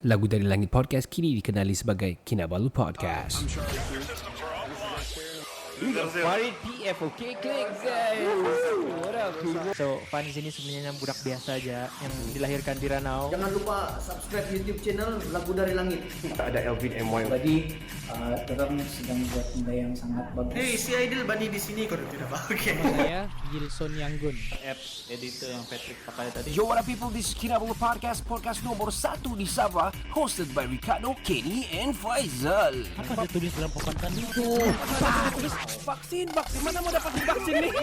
Lagu dari Langit Podcast kini dikenali sebagai Kinabalu Podcast. Farid PF, okay, click guys. What up? So, Fan di sini sebenarnya budak biasa aja yang dilahirkan di Ranau. Jangan lupa subscribe YouTube channel Lagu dari Langit. Ada Elvin MY. Tadi orang sedang buat benda yang sangat bagus. Hey, si Aidil Bani di sini kau tidak pakai. Saya Gilson Yanggun. Apps editor yang Patrick pakai tadi. Yo, what up people, this is Kinabalu Podcast, podcast nomor 1 di Sabah, hosted by Ricardo, Kenny and Faizal. Apa dia tulis dalam papan tadi? Vaksin, mana mau dapat vaksin ni?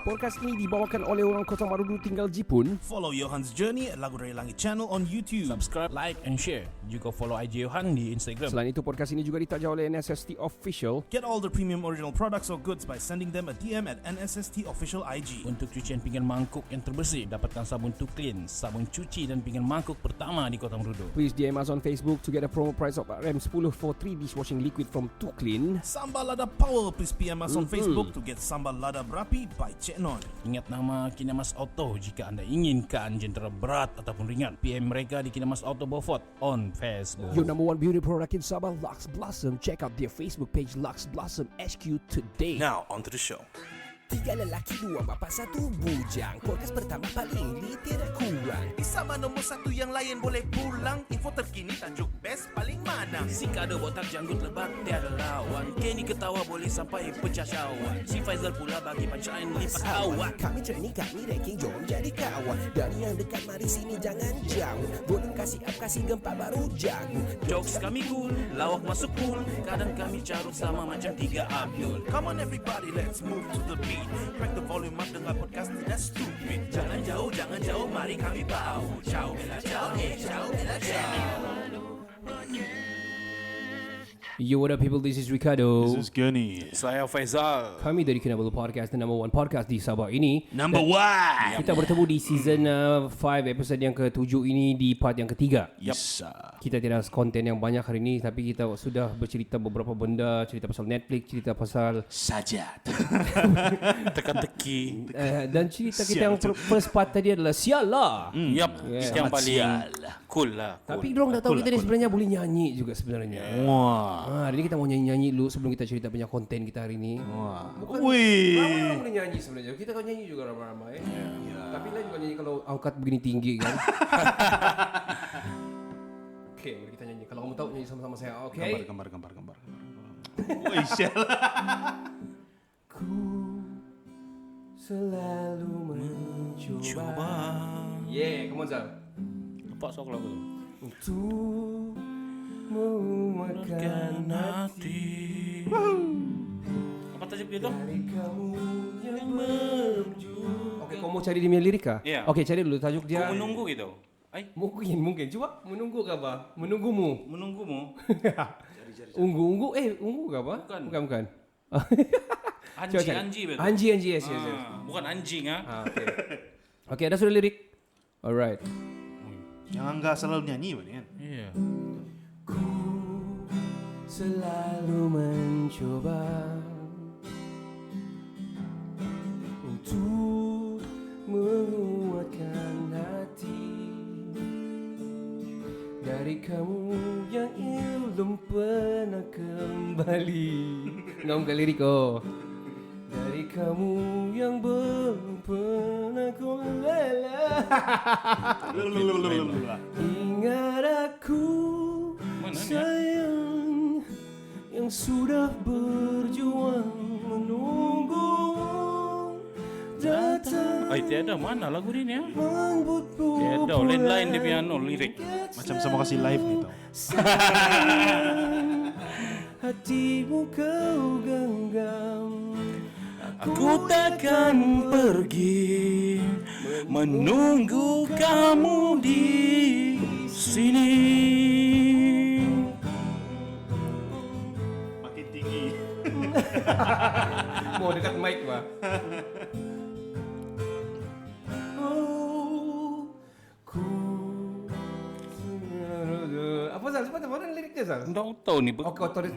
Podcast ini dibawakan oleh orang Kota Marudu tinggal Jepun. Follow Johan's Journey at Lagu Dari Langit channel on YouTube. Subscribe, like and share. Juga follow IG Johan di Instagram. Selain itu, podcast ini juga ditaja oleh NSST Official. Get all the premium original products or goods by sending them a DM at NSST Official IG. Untuk cucian pinggan mangkuk yang terbersih, dapatkan sabun Tuklin, sabun cuci dan pinggan mangkuk pertama di Kota Marudu. Please DM us on Facebook to get a promo price of RM10 for 3 dishwashing liquid from Tuklin. Sambal Lada Power. Please PM us on Facebook to get Sambal Lada Berapi by Cik Non. Ingat nama Kinamas Auto jika anda inginkan jentera berat ataupun ringan. PM mereka di Kinamas Auto Beaufort on Facebook. Your number one beauty product in Sabah, Lux Blossom. Check out their Facebook page, Lux Blossom HQ today. Now on to the show. 3 lelaki, 2 bapa, 1 bujang. Podcast pertama paling tidak kurang. Sama nomor 1 yang lain boleh pulang. Info terkini tajuk best paling mana. Si Kado botak janggut lebat tiada lawan. Kenny ketawa boleh sampai pecah syawak. Si Faizal pula bagi punchline lipat awak. Kami training, kami ranking, jom jadi kawan. Dari yang dekat, mari sini jangan jauh. Volume kasih up, kasih gempa baru jago. Jokes kami cool, lawak masuk cool. Kadang kami carut sama macam 3 Abdul. Come on everybody, let's move to the beat. Crack the volume up, dengar podcast tidak stupid. Jangan jauh, mari kami bau. Ciao, bella ciao, ciao, bella ciao. Yo, what up people, this is Ricardo. This is Gurney. Saya Faizal. Kami dari Kinabalu Podcast, the number one podcast di Sabah ini. Number 1. Kita bertemu di season 5 episode yang ke-7 ini di part yang ketiga. Yes. Kita tidak konten yang banyak hari ini, tapi kita sudah bercerita beberapa benda, cerita pasal Netflix, cerita pasal Sajat. Teka-teki. dan cerita kita yang first part tadi adalah Sial lah. Yup, yang paling cool lah. Tapi dorang dah tahu kita ni sebenarnya boleh nyanyi juga sebenarnya. Wah. Hari ni kita mau nyanyi-nyanyi dulu sebelum kita cerita punya konten kita hari ni. Wah. Ramai orang boleh nyanyi sebenarnya. Kita kan nyanyi juga ramai-ramai. Tapi lah juga nyanyi kalau angkat begini tinggi kan. Okay, mari kita nyanyi. Kalau kamu tahu nyanyi sama-sama saya. Okay. Gambar. Wih, sial. Ku selalu mencoba. Yeah, come on Zal. Lepas sok lagu tu. Untuk menguatkan hati Apa tajuk dia tu? dari kamu yang berjuang. Okay, kau mau cari dia punya lirik kah? Ya. Okay, cari dulu tajuk dia. Kau menunggu gitu. Mungkin. Cuba menunggu ke apa? Menunggumu. Menunggumu. Ungu ke apa? Bukan. Anji betul. Anji, yes. Bukan anjing ah. Okay, ada sudah lirik. Alright. Jangan enggak selalu nyanyi kan? Iya. Ku selalu mencoba untuk menguatkan hati dari kamu yang belum pernah kembali. Ngomong lirik dari kamu yang belum pernah kembali. Ingat aku sayang yang sudah berjuang menunggu datang. Tiada mana lagu ni ya? Membutmu Tiada lain dia piano lirik. Macam sama kasih live nih tau. hatimu kau genggam. Aku takkan pergi menunggu kamu di sini. Makin tinggi. Mau dekat mic ba? Apa Zal? Cepat mana liriknya Zal? Tak tahu ni.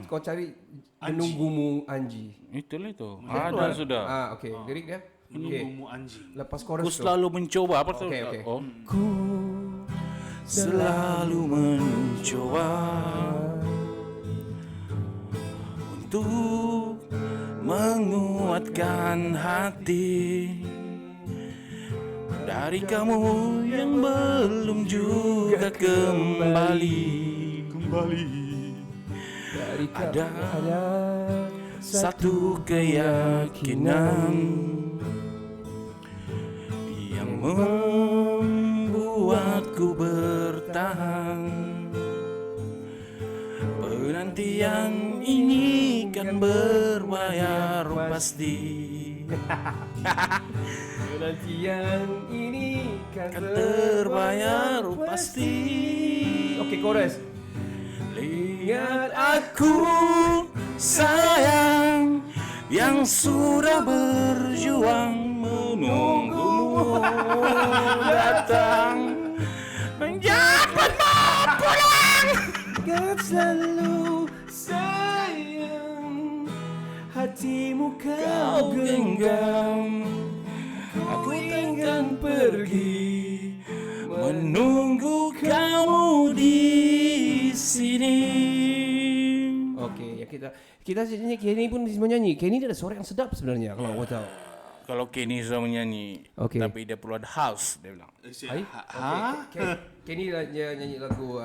Kau cari menunggumu Anji. Itulah itu. Ada sudah. Okey. Lirik dia. Menunggumu anjing. Lepas Ku chorus tu. selalu mencoba. Apa tu? Okey. Oh. Ku Selalu mencoba mencoba untuk menguatkan hati dari kamu yang belum juga kembali. Ada satu keyakinan yang membuatku bertahan. Penantian ini kan berbayar pasti. Penantian ini kan Terbayar pasti. Oke, chorus. Lihat aku sayang yang sudah berjuang menunggumu datang menjemputmu pulang. Kau selalu sayang, hatimu kau genggam. Aku ingin pergi menunggu kamu di sini. Oke, ya kita sini Kenny pun bisa menyanyi. Kenny dia ada suara yang sedap sebenarnya kalau kau tahu. Kalau Kenny sudah menyanyi, Oke. tapi dia perlu ada house, dia bilang. Hai? Kenny nyanyi lagu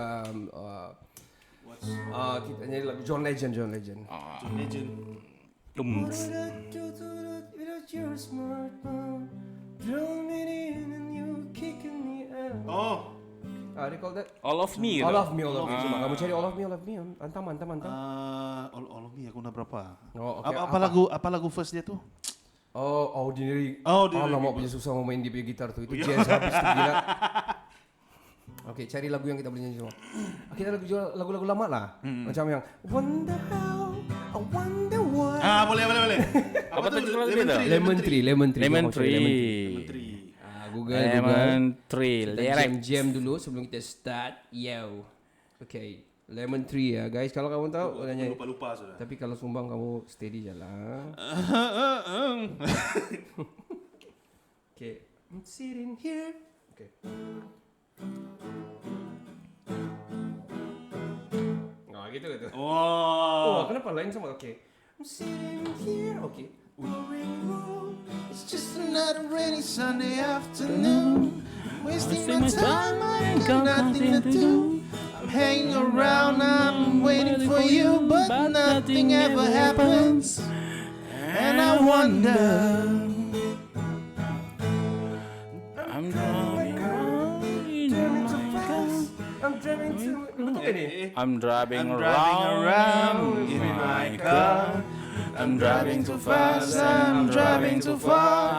kita nyanyi lagu John Legend. Oh, They call that All of Me. All of Me. Coba kamu cari All of Me. Antam. all of me aku nak berapa? Oh, okay. Apa lagu first dia tuh? Ordinary. Ordinary lama People. punya susah mau main dia punya gitar tuh. Itu jazz habis tu gila. Oke, cari lagu yang kita boleh nyanyi semua. Kita lagu-lagu lama lah. Macam yang Wonder How, I Wonder Why. Boleh. Apa tajuk lagu dia tu? Lemon Tree. Lemon Kamu cari Tree. Google. Lemon Tree. Kita jam dulu sebelum kita start. Okay. Lemon Tree ya guys. Kalau kamu tahu nyanyi. Lupa sudah. Tapi kalau sumbang kamu steady je lah. Okay. I'm sitting here. Okay. Gitu. Wow. Kenapa lain sama? Okay. I'm sitting here. Okay. It's just another rainy Sunday afternoon. Wasting my time, I ain't got nothing to do. I'm hanging around, I'm waiting for you, but nothing ever happens. And I wonder. I'm driving around in my car. I'm driving around in my car. I'm driving too fast, I'm driving too far.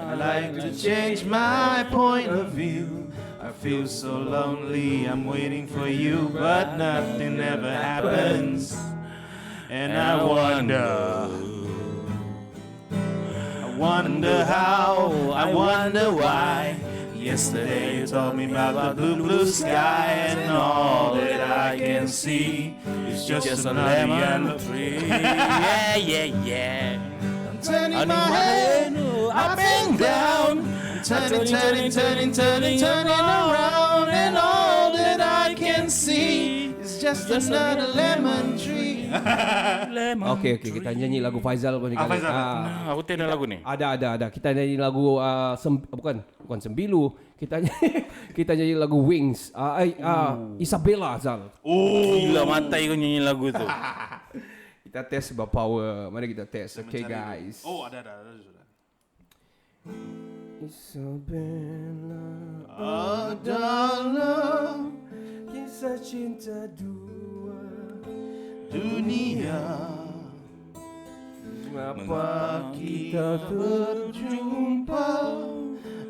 I like to change my point of view. I feel so lonely, I'm waiting for you, but nothing ever happens. And I wonder how, I wonder why. Yesterday you told me about the blue sky, and all that I can see is just a lemon tree. Yeah. I'm turning my head up and down, turning around, and all that I can see is just another lemon tree. Okay, kita nyanyi lagu Faizal pun kali. Aku tidak lagu ni. Ada. Kita nyanyi lagu bukan Sembilu. Kita nyanyi lagu Wings. Isabella Zal. Gila matai kau nyanyi lagu tu. Kita tes power. Mari kita tes. Okay guys. Oh, ada sudah. Isabella, Dalam kisah cinta dua dunia, mengapa kita berjumpa,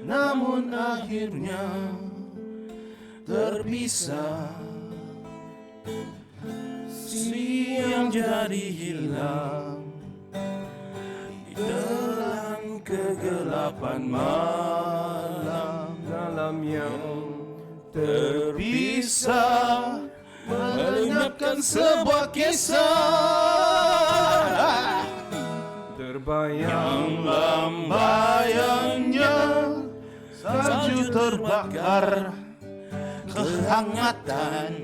namun akhirnya terpisah. Siang jadi hilang di telan kegelapan malam, dalam yang terpisah melenyapkan sebuah kisah terbayang lambayangnya salju terbakar kehangatan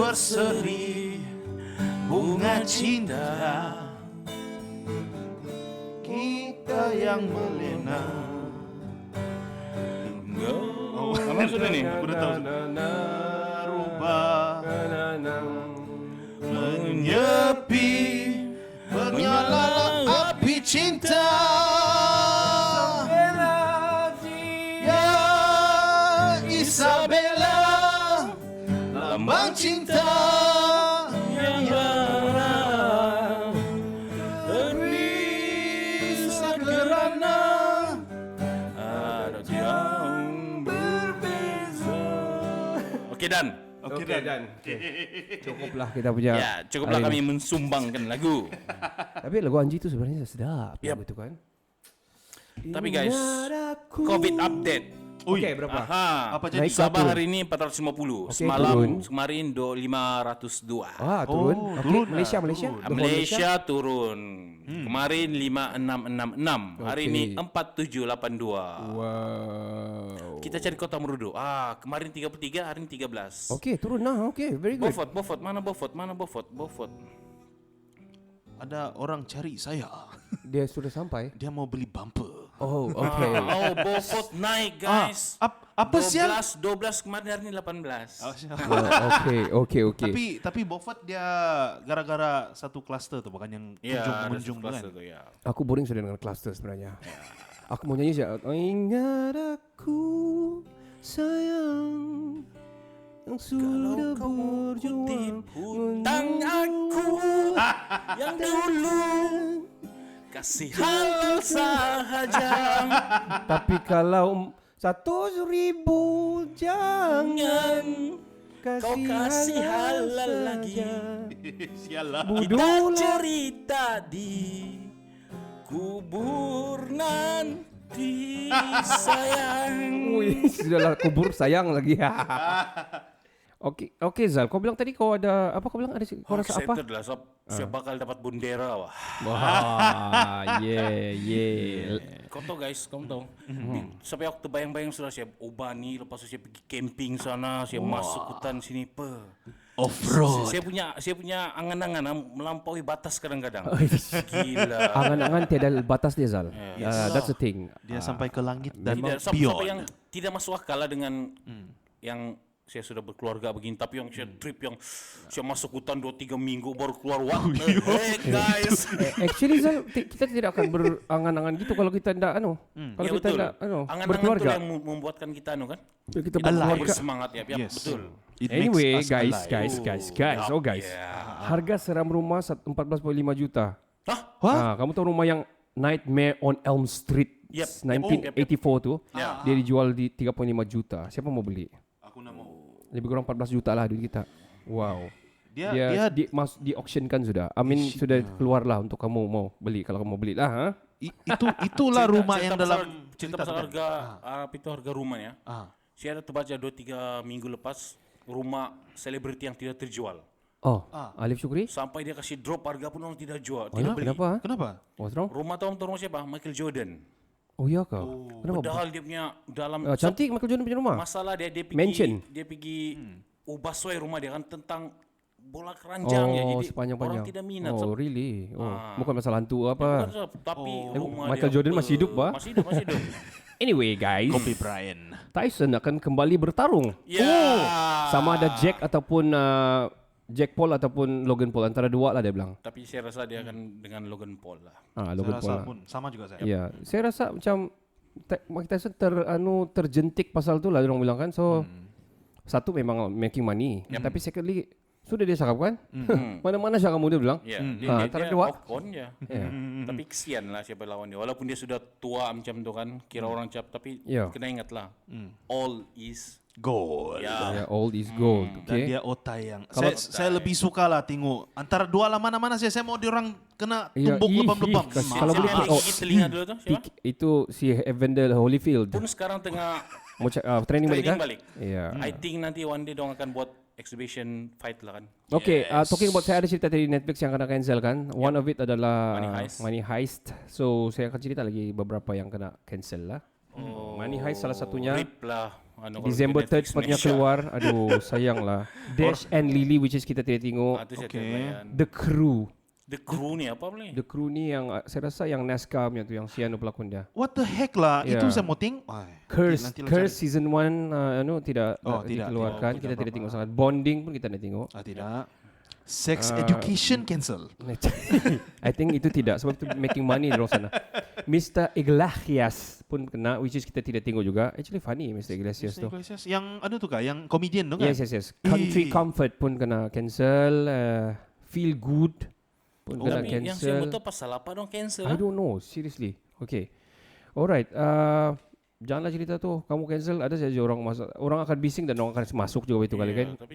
berseri bunga cinta, kita yang melena. Apa sudah nih? Udah tahu. Rubah menyepi, menyalalah api cinta. Ya Isabella, lambang cinta yang lara, terpisah kerana ada yang berbeza. Oke Dan. Oke, Dan. Cukuplah kita punya. Ya, cukuplah hari kami ini. mensumbangkan lagu. Tapi lagu Anji itu sebenarnya sedap. Yap. Gitu kan. Tapi guys, COVID update. Oke, berapa? Aha. Apa jadi? Naik Sabah turun? hari ini 450. Oke, Semalam turun. kemarin 502. Ah, turun. Oh, Okey, turun lah, Malaysia. turun. Malaysia turun. Kemarin 5666. Hari Okey. ini 4782. Wow. Kita cari Kota Merudu. Kemarin 33, hari ini 13. Okey, turun lah. Okey, very good. Beaufort, mana Beaufort? Ada orang cari saya. Dia sudah sampai. Dia mau beli bumper. Oh, okey. Beaufort naik guys. Apa sial? 12 kemarin, hari ini 18. Okey. Tapi Beaufort dia gara-gara satu cluster tuh, bukan yang kunjung-kunjung kan. Ya. Aku boring sudah dengan cluster sebenarnya. Aku mau nyanyi saja. Ingat aku sayang yang sudah berjuang Hutang aku yang dulu kasih halal sahaja. Tapi kalau 100,000 jangan Kau kasih halal lagi. Sialah. Kita cerita di kubur nanti sayang. Wih, sudahlah kubur sayang lagi. Okey Zal, kau bilang tadi kau ada apa? Kau bilang ada kau rasa apa? Excited lah, saya bakal dapat bendera wah. Wah, yeah. Kau tahu guys, kamu tahu. Sampai waktu bayang-bayang sudah saya ubani, lepas itu saya pergi camping sana, saya masuk hutan sini Off-road. Saya punya angan-angan melampaui batas kadang-kadang. Gila. Angan-angan tiada batas dia Zal. That's the thing. Dia sampai ke langit dan Sampai beyond. yang tidak masuk akal lah dengan yang saya sudah berkeluarga begini, tapi yang saya trip yang saya masuk hutan 2-3 minggu baru keluar waktu. Hey guys. Actually Zal, kita tidak akan berangan-angan gitu kalau kita tidak kalau Ya, kita betul. tidak Angan-angan berkeluarga. itu yang membuatkan kita kan. Kita Alive. berkeluarga. Bersemangat ya, Yes. betul. It Anyway, makes us alive. guys. Oh guys. Harga seram rumah 14.5 juta. Hah? Kamu tahu rumah yang Nightmare on Elm Street Yep. 1984 tuh? Ya. Dia dijual di 3.5 juta. Siapa mau beli? Aku nak mau. Lebih kurang 14 juta lah duit kita. Wow. Dia di auction-kan sudah. Amin sudah keluar lah untuk kamu mau beli. Kalau kamu mau beli lah. Ha? itulah rumah yang dalam cerita pasal harga itu harga rumah ya. Saya ada terbaca 2-3 minggu lepas rumah selebriti yang tidak terjual. Oh, Alif Syukri? Sampai dia kasih drop harga pun orang tidak jual, Oh, tidak ya? beli. Kenapa? Kenapa? What's wrong? Rumah tahu rumah siapa? Michael Jordan. Oh iya kah? Kenapa? Padahal dia punya dalam Cantik Michael Jordan punya rumah. masalah dia pergi Mansion. dia pergi ubah soal rumah dia kan tentang bola keranjang ya, jadi sepanjang-panjang. orang tidak minat. Oh, really? Oh, bukan masalah hantu apa. Tapi Michael Jordan masih hidup, Pak? Masih hidup. Anyway, guys. Kobe Bryant. Tyson akan kembali bertarung. Ya. Sama ada Jack ataupun Jack Paul ataupun Logan Paul, antara dua lah dia bilang. Tapi saya rasa dia akan dengan Logan Paul lah. Logan Saya Paul. rasa Lah. pun sama juga saya. Ya, saya rasa macam Mike Tyson terjentik pasal tu lah orang bilang kan. So satu memang making money, tapi secondly sudah dia cakap kan. Mana-mana cakap kamu dia bilang. Ya, antara dua. off-on ya. Ya. Tapi kesian lah siapa lawan dia. Walaupun dia sudah tua macam tu kan, kira orang cap, tapi Ya. kena ingat lah. All is Gold. ya. Ya, old is gold. Dan Okay. dia otai yang saya lebih suka lah tengok antara dua lah mana-mana saya mau diorang kena Ya, tumbuk lebam-lebam. kalau Siapa boleh yang gigit telinga dulu tu? Siapa? Itu si Evander Holyfield. Pun sekarang tengah Mau training balik kan? balik. Ya. I think nanti one day dong akan buat exhibition fight lah kan. Okay, talking about saya ada cerita tadi Netflix yang kena cancel kan. One of it adalah Money Heist. Money Heist. So saya akan cerita lagi beberapa yang kena cancel lah. Money Heist salah satunya. Rip lah. December 3rd sepatutnya keluar. Aduh, sayang lah. Dash and Lily, which is kita tidak tengok. The Crew. The Crew ni apa boleh? The Crew ni yang saya rasa yang NASCAR punya tu, yang Siano pelakon dia. What the heck lah? Yeah. Itu saya mau tengok. Curse Nanti season 1 tidak tidak. dikeluarkan. Oh, Kita tidak tidak tengok sangat. Bonding pun kita tidak tengok. Tidak. Sex Education cancel. I think itu tidak sebab itu making money di sana. Mr. Iglesias pun kena, which is kita tidak tengok juga. Actually funny Mr. Iglesias tu. Yang ada tu kah? Yang comedian tu kan? Yes. Country Comfort pun kena cancel. Feel Good pun kena Tapi cancel. yang saya betul pasal apa dong cancel? I don't know, seriously. Okay. Alright. Janganlah cerita tu. Kamu cancel, ada saja orang masuk. Orang akan bising dan orang akan masuk juga itu kali kan. Tapi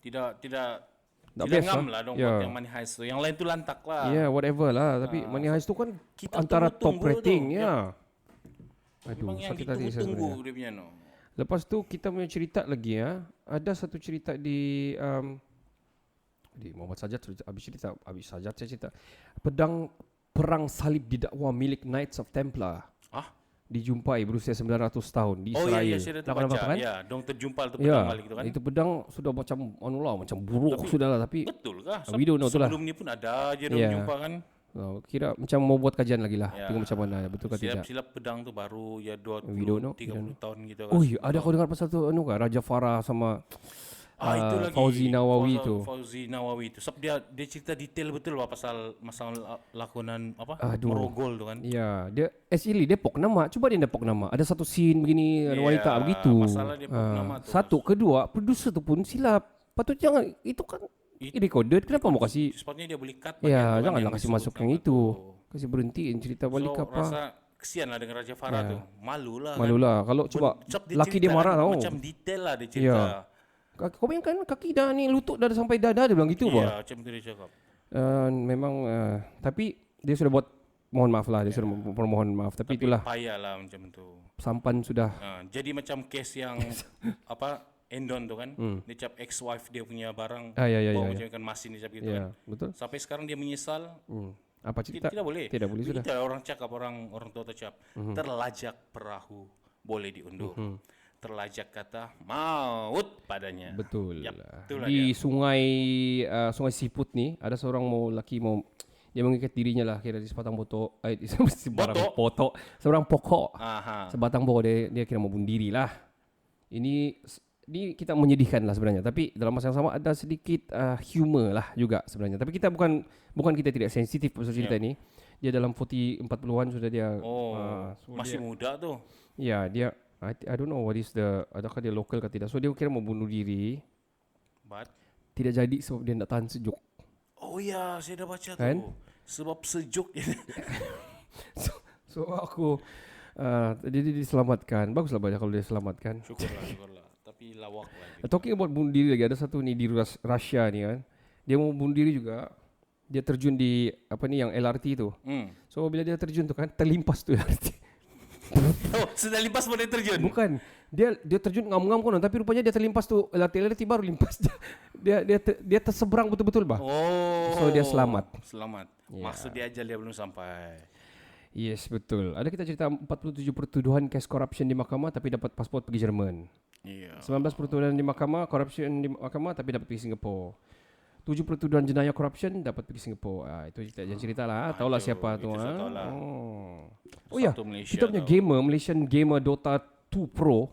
tidak tidak best ngam lah. lah dong Yeah. buat yang Money Heist tu. Yang lain tu lantak lah. Yeah, whatever lah. Tapi Money Heist tu kan kita antara top tunggu-tunggu rating. tu. Ya. Memang yang sakit hati saya ditunggu-tunggu sebenarnya. dia punya no. Lepas tu kita punya cerita lagi ya. Ada satu cerita di Muhammad Sajjad habis Sajjad saya cerita. Perang salib didakwa milik Knights of Templar. Dijumpai berusia 900 tahun di Israel. Oh iya, saya dah baca. Kan? Ya, dong terjumpa tu pedang balik tu kan. Itu pedang sudah macam buruk sudah lah, tapi betul kah? we don't know tu lah. Sebelum ni pun ada aja dong jumpa kan. Kira macam mau buat kajian lagi lah. Tengok macam mana betul ke tidak. Silap pedang tu baru ya 20 30 tahun gitu kan. Oh iya, ada kau dengar pasal tu Raja Farah sama itu lagi Fauzi Nawawi tu. Fauzi Nawawi tu. Sebab dia cerita detail betul lah pasal masalah lakonan merogol tu kan. Ya, dia actually Depok nama. Cuba dia Depok nama. Ada satu scene begini, ada wanita begitu. Masalah Depok nama tu. Satu, kedua, producer tu pun silap. Patut jangan, itu kan recorded. Kenapa mau kasih? Sepatutnya dia boleh cut. Ya, janganlah kasih masuk yang itu. Kasih berhentiin cerita balik apa. Rasa kesian lah dengan Raja Farah tu. Malulah. Kalau coba laki dia marah tau. Macam detail lah dia cerita. Kau bayangkan kaki dah ni, lutut dah sampai dada, dia bilang gitu bah. Macam tu dia cakap. Memang tapi dia sudah buat mohon maaf lah, dia sudah mohon maaf, tapi itulah. Payah lah macam tu. Sampan sudah. Jadi macam case yang Endon tu kan, dia cap ex-wife dia punya barang, bawa macam ikan masin dia cap gitu kan. Betul. Sampai sekarang dia menyesal. Apa cerita? Tidak boleh. Tidak boleh sudah. Tidak, orang cakap orang tua tu cap. Terlajak perahu boleh diundur. Terlajak kata maut padanya. Betul. Di sungai Siput ni ada seorang lelaki dia mengikat dirinya lah kira di sebatang pokok. Seorang pokok. Sebatang pokok dia kira mau bunuh diri lah. Ini kita menyedihkan lah sebenarnya, tapi dalam masa yang sama ada sedikit humor lah juga sebenarnya. Tapi kita bukan kita tidak sensitif pasal cerita ni. Dia dalam 40-an sudah dia. Masih muda tu. Ya, dia I don't know what is adakah dia lokal ke tidak. So dia kira mau bunuh diri. But tidak jadi sebab dia tak tahan sejuk. Oh ya, saya dah baca kan? tu. Sebab sejuk. so aku dia diselamatkan. Baguslah banyak kalau dia selamatkan. Syukurlah. Tapi lawak lah. Talking about bunuh diri lagi, ada satu ni di Rusia ni kan. Dia mau bunuh diri juga. Dia terjun di yang LRT tu. So bila dia terjun tu kan, terlimpas tu LRT. Sudah limpas pun dia terjun? Bukan. Dia terjun ngam-ngam konon, tapi rupanya dia terlimpas tu LRT baru limpas. Dia terseberang betul-betul bah. So dia selamat. Maksud dia ajal dia belum sampai. Yes, betul. Ada kita cerita 47 pertuduhan kes corruption di mahkamah tapi dapat pasport pergi Jerman. 19 pertuduhan di mahkamah, corruption di mahkamah tapi dapat pergi Singapura. 7 pertuduhan jenayah corruption dapat pergi Singapura. Itu cerita lah. Tahulah siapa tu. Oh ya, kita punya Malaysian gamer Dota 2 Pro.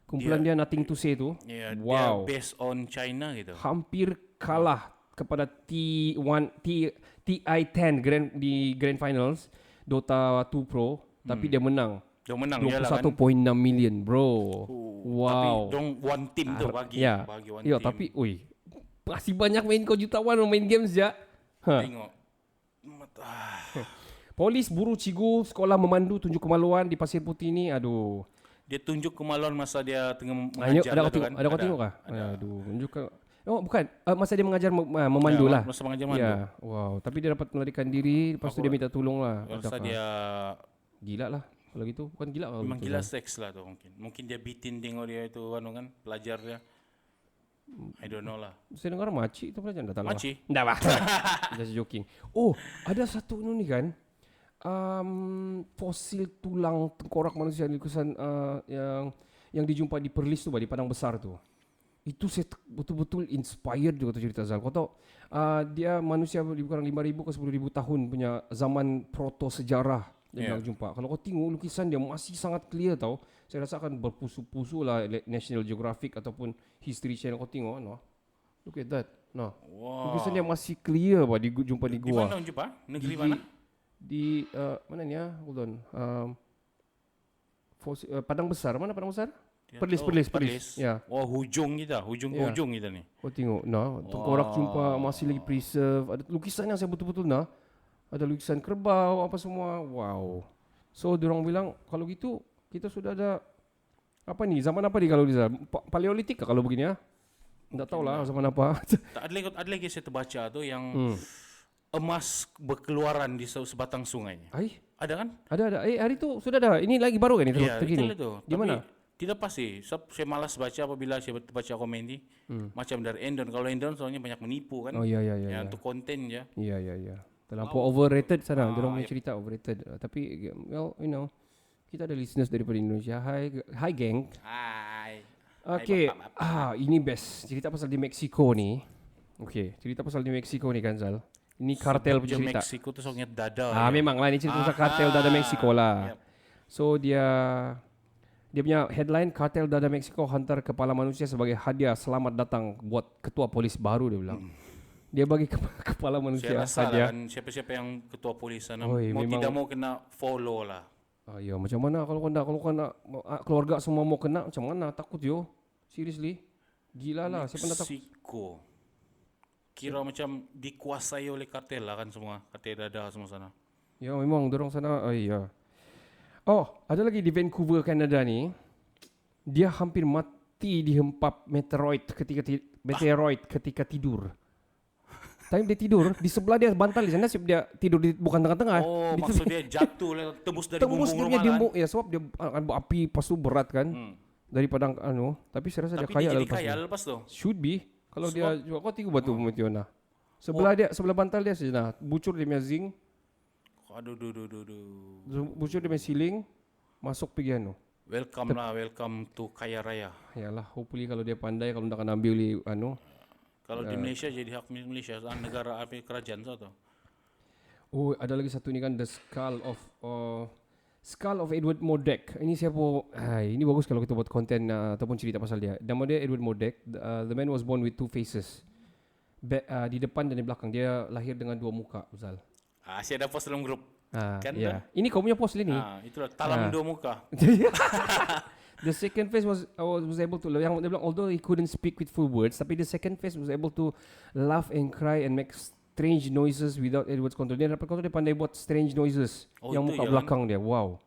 Kumpulan dia Nothing to Say tu. Wow. Dia based on China gitu. Hampir kalah kepada TI10 di Grand Finals Dota 2 Pro, tapi dia menang. Dia menang 21.6 million, bro. Wow. Tapi dong one team tu bagi one team. Ya, tapi masih banyak main kau jutawan main games je. Tengok. Polis buru cigu sekolah memandu tunjuk kemaluan di Pasir Putih ni. Aduh. Dia tunjuk kemaluan masa dia tengah mengajar. Ada kau tengok kah? Aduh, tunjuk bukan. Masa dia mengajar memandu lah. Masa mengajar memandu. Ya. Wow, tapi dia dapat melarikan diri, lepas tu dia minta tolong lah. Rasa dia gila lah. Kalau gitu, bukan gila kalau memang gila seks lah tu mungkin. Mungkin dia bitin tengok dia itu kan pelajar dia. I don't know lah. Saya dengar makcik tu pelajar dah tahu. Makcik? Dah bah. Just joking. Oh, ada satu ni kan. fosil tulang tengkorak manusia lukisan yang dijumpa di Perlis tu, di Padang Besar tu. Itu saya betul-betul inspired juga tu cerita Zal. Kau tahu dia manusia lebih kurang 5,000 ke 10,000 tahun punya zaman proto sejarah dia bilang jumpa. Kalau kau tengok lukisan dia masih sangat clear tau. Saya rasa akan berpusu-pusu lah National Geographic ataupun History Channel kau tengok no. Look at that. No. Wow. Lukisan dia masih clear bah jumpa di gua. Di mana jumpa? Negeri mana? Di mana ni ya? Hold on. Padang Besar. Mana Padang Besar? Perlis. Ya. Oh, hujung kita. Hujung ke hujung kita ni. Kau tengok nah, tengkorak jumpa masih lagi preserve. Ada lukisan yang saya betul-betul nah. Ada lukisan kerbau apa semua. Wow. So diorang bilang kalau gitu kita sudah ada apa ni? Zaman apa ni kalau di sana? Paleolitik ke kalau begini ya? Tak tahulah zaman apa. Ada lagi saya terbaca tu yang emas berkeluaran di sebatang sungai. Ada kan? Ada. Hari tu sudah ada. Ini lagi baru kan itu terkini. Di mana? Tidak pasti. Saya malas baca apabila saya baca komen ni. Macam dari Endon. Kalau Endon soalnya banyak menipu kan. Oh ya. Untuk konten je. Ya. Terlampau overrated sana. Diorang punya cerita overrated. Tapi well, you know, kita ada listeners daripada Indonesia. Hi gang. Hai. Okay. Ini best. Cerita pasal di Mexico ni. Okay. Cerita pasal di Mexico ni kan Zal. Ini kartel punya cerita. Mexico tu soalnya dada. Memanglah ini cerita pasal kartel dada Mexico lah. So dia punya headline kartel dada Mexico hantar kepala manusia sebagai hadiah selamat datang buat ketua polis baru dia bilang. Dia bagi kepala manusia saya rasa hadiah. kan siapa-siapa yang ketua polis sana mau tidak mau kena follow lah. Ya macam mana kalau kena keluarga semua mau kena macam mana takut yo. Seriously. Gila lah siapa nak takut. Mexico. Kira macam dikuasai oleh kartel lah kan semua. Kartel dada semua sana. Ya memang dorang sana. Ya. Oh, ada lagi di Vancouver, Canada ni. Dia hampir mati dihempap meteoroid ketika tidur. Time dia tidur, di sebelah dia bantal di sana, dia tidur bukan tengah-tengah. Oh, maksud dia jatuh tembus dari bumbung rumah kan? Ya, sebab dia akan api pas tu berat kan. Daripada tapi saya rasa dia kaya lepas tu. Should be. Kalau dia juga kau tengok batu metiona. Sebelah bantal dia saja bucur dia punya zinc. Aduh. Bucur dia punya ceiling masuk pergi Welcome to kaya raya. Yalah, hopefully kalau dia pandai kalau nak ambil kalau di Malaysia jadi hak milik Malaysia, negara kerajaan satu. Oh, ada lagi satu ni kan the Skull of Edward Murdoch. Ini ini bagus kalau kita buat konten ataupun cerita pasal dia. Nama dia Edward Murdoch. The man was born with two faces. Di depan dan di belakang dia lahir dengan dua muka, Uzal. Saya ada post dalam grup. Kan? Yeah. Ini kau punya post ini. Itulah talam dua muka. The second face was able to yang dia bilang although he couldn't speak with full words, tapi the second face was able to laugh and cry and make strange noises without Edward's control. Dia dapat kontrol, dia pandai buat strange noises yang muka belakang dia. Wow.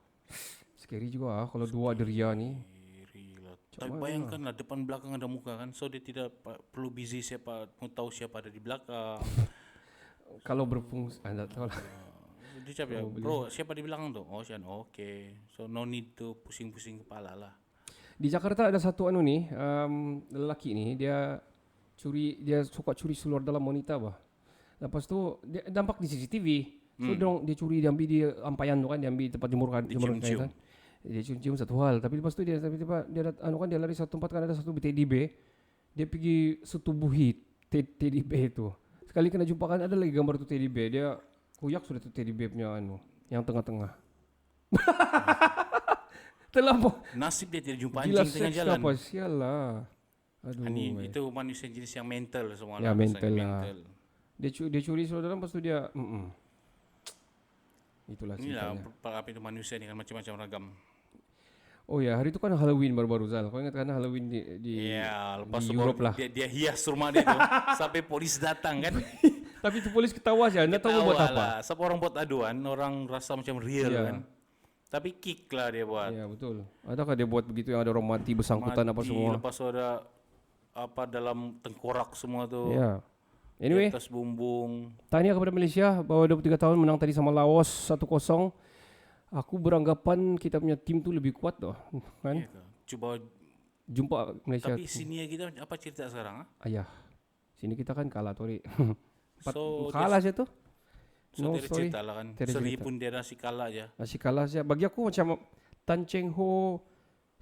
Scary juga kalau dua deria ni. Tapi bayangkanlah depan belakang ada muka kan. So dia tidak perlu busy mau tahu siapa ada di belakang. Kalau berfungsi anda tahu lah. Dia cakap bro siapa di belakang tu? Oh Sian, okay. So no need to pusing-pusing kepala lah. Di Jakarta ada satu lelaki ni dia suka curi seluar dalam wanita bah. Lepas tu dia nampak di CCTV. So dia curi, dia ambil di ampayan tu kan, dia ambil tempat jemur kan. Dia cium satu hal, tapi lepas tu dia tiba-tiba dia lari satu tempat kan ada satu teddy bear. Dia pergi setubuhi teddy bear tu. Sekali kena jumpa kan ada lagi gambar tu teddy bear, dia kuyak sudah tu teddy bear punya yang tengah-tengah. Terlampau. Nasib dia tidak jumpa anjing tengah jalan. Apa sialah. Aduh. Itu manusia jenis yang mental semua lah. Ya mental lah. Dia curi seluar dalam, lepas tu dia itulah ceritanya. Inilah apa itu manusia ni kan macam-macam ragam. Oh ya, hari itu kan Halloween baru-baru Zal. Kau ingat kan Halloween di lepas di Europe lah. Dia hias rumah dia tu sampai polis datang kan. Tapi tu polis ketawa saja, enggak tahu buat apa. Sebab orang buat aduan, orang rasa macam real kan. Tapi kick lah dia buat. Ya betul. Adakah dia buat begitu yang ada orang mati bersangkutan apa semua? Lepas tu ada apa dalam tengkorak semua tu. Ya. Anyway, atas bumbung. Tahniah kepada Malaysia bahawa 23 tahun menang tadi sama Laos 1-0. Aku beranggapan kita punya tim tu lebih kuat doh, kan? Ya, cuba jumpa Malaysia. Tapi sini kita apa cerita sekarang? Ayah. Sini kita kan kalah Tori. So kalah saja tu. So dia cerita lah kan. Seri pun dia nasi kalah aja. Nasi kalah saja. Bagi aku macam Tan Cheng Ho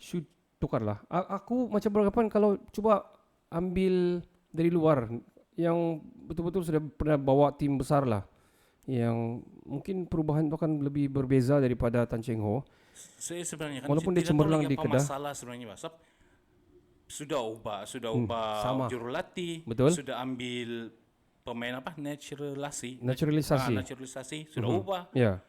should tukarlah. Aku macam beranggapan kalau cuba ambil dari luar yang betul-betul sudah pernah bawa tim besar lah. Yang mungkin perubahan itu akan lebih berbeza daripada Tan Cheng Ho. Saya sebenarnya kan walaupun dia cemerlang di Kedah. Masalah sebenarnya Basap. Sudah ubah jurulatih. Betul. Sudah ambil pemain apa? Naturalisasi sudah ubah. Ya.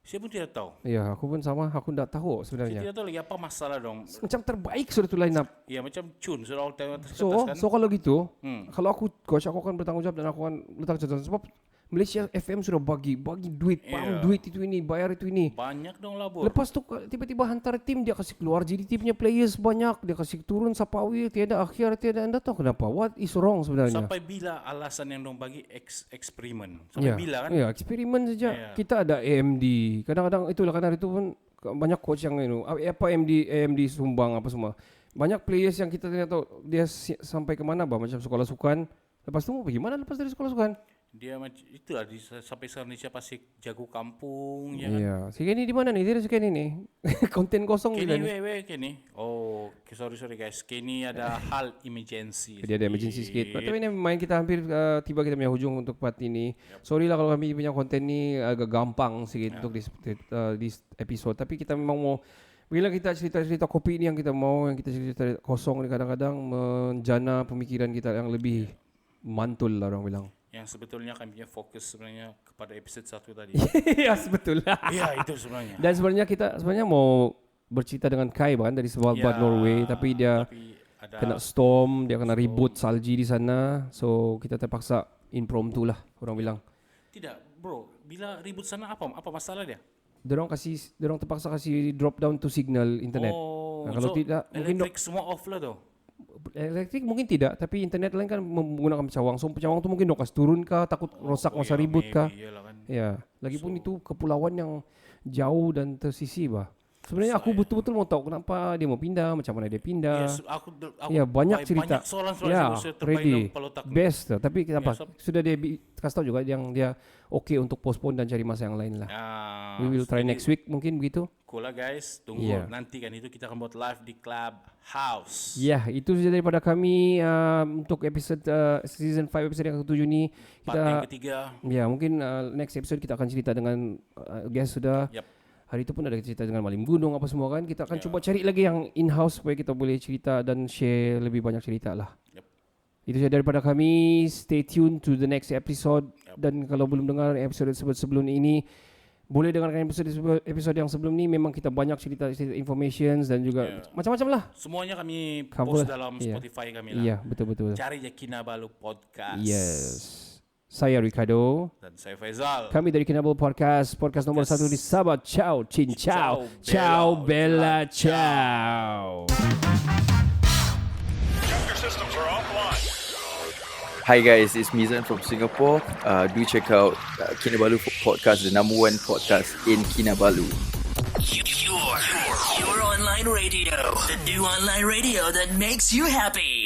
Saya pun tidak tahu. Ya, aku pun sama. Aku tidak tahu sebenarnya. Saya tidak tahu lagi apa masalah dong. Macam terbaik sudah tu line up. Ya macam Chun sudah all time atas kan. So kalau gitu, kalau aku coach aku akan bertanggung jawab dan aku akan letak catatan sebab Malaysia FM sudah bagi duit, duit itu ini, bayar itu ini. Banyak dong labur. Lepas tu tiba-tiba hantar tim, dia kasih keluar JDT punya players banyak, dia kasih turun Sapawi, tiada akhir, tiada anda tahu kenapa? What is wrong sebenarnya? Sampai bila alasan yang dong bagi eksperimen? Sampai bila kan? Ya, eksperimen saja. Kita ada AMD. Kadang-kadang itulah kadang itu pun banyak coach yang AMD sumbang apa semua. Banyak players yang kita tidak tahu dia sampai ke mana macam sekolah sukan. Lepas tu bagaimana lepas dari sekolah sukan? Dia itulah sampai sekarang dia pasti jago kampung ya kan. Iya, si Kenny di mana nih? Dia si Kenny nih. Konten kosong Kenny juga. Kenny. Oh, sorry guys. Kenny ada hal emergency. Dia ada emergency sikit. Tapi ini main kita hampir tiba kita punya hujung untuk part ini. Sorry lah kalau kami punya konten ni agak gampang sikit untuk di episode. Tapi kita memang mau bila kita cerita kopi ini yang kita mau, yang kita cerita kosong ni kadang-kadang menjana pemikiran kita yang lebih mantul lah orang bilang. Yang sebetulnya kami punya fokus sebenarnya kepada episode 1 tadi. Ya, sebetulnya. Ya, itu sebenarnya. Dan sebenarnya kita mau bercerita dengan Kai kan dari Svalbard, Norway, tapi dia kena storm, dia kena ribut salji di sana. So, kita terpaksa impromptu lah orang bilang. Tidak, bro. Bila ribut sana apa masalah dia? Dorang terpaksa kasih drop down to signal internet. Kalau tidak elektrik semua off lah tu. Elektrik mungkin tidak, tapi internet lain kan menggunakan pecawang. So pecawang tu mungkin dokas turun kah, takut rosak masa ribut kah. Kan. Ya, lagipun itu kepulauan yang jauh dan tersisi bah. Sebenarnya aku betul-betul mau tahu kenapa dia mau pindah, macam mana dia pindah. Aku banyak cerita. Ya, ready. Best. Tapi kenapa? Sudah dia kasih tahu juga yang dia okay untuk postpone dan cari masa yang lain lah. We will try next week mungkin begitu. Cool lah guys. Tunggu nanti kan itu kita akan buat live di Clubhouse. Ya, itu saja daripada kami untuk episode season 5 episode yang ke-7 ni. Part yang ketiga. Ya, mungkin next episode kita akan cerita dengan guest sudah. Hari itu pun ada cerita dengan Malim Gunung apa semua kan. Kita akan cuba cari lagi yang in-house supaya kita boleh cerita dan share lebih banyak cerita lah. Itu saja daripada kami. Stay tuned to the next episode. Dan kalau belum dengar episode sebelum ini, boleh dengarkan episode yang sebelum ni. Memang kita banyak cerita informations dan juga macam-macam lah. Semuanya kami post dalam Spotify kami lah. Iya, betul-betul. Cari je Kinabalu Podcast. Yes. Saya Ricardo. Dan saya Faizal. Kami dari Kinabalu Podcast nomor 1 di Sabah. Ciao, cin ciao. Ciao, Bella, ciao. Hi guys, it's Mizan from Singapore. Do check out Kinabalu Podcast, the number 1 podcast in Kinabalu. Your online radio, the new online radio that makes you happy.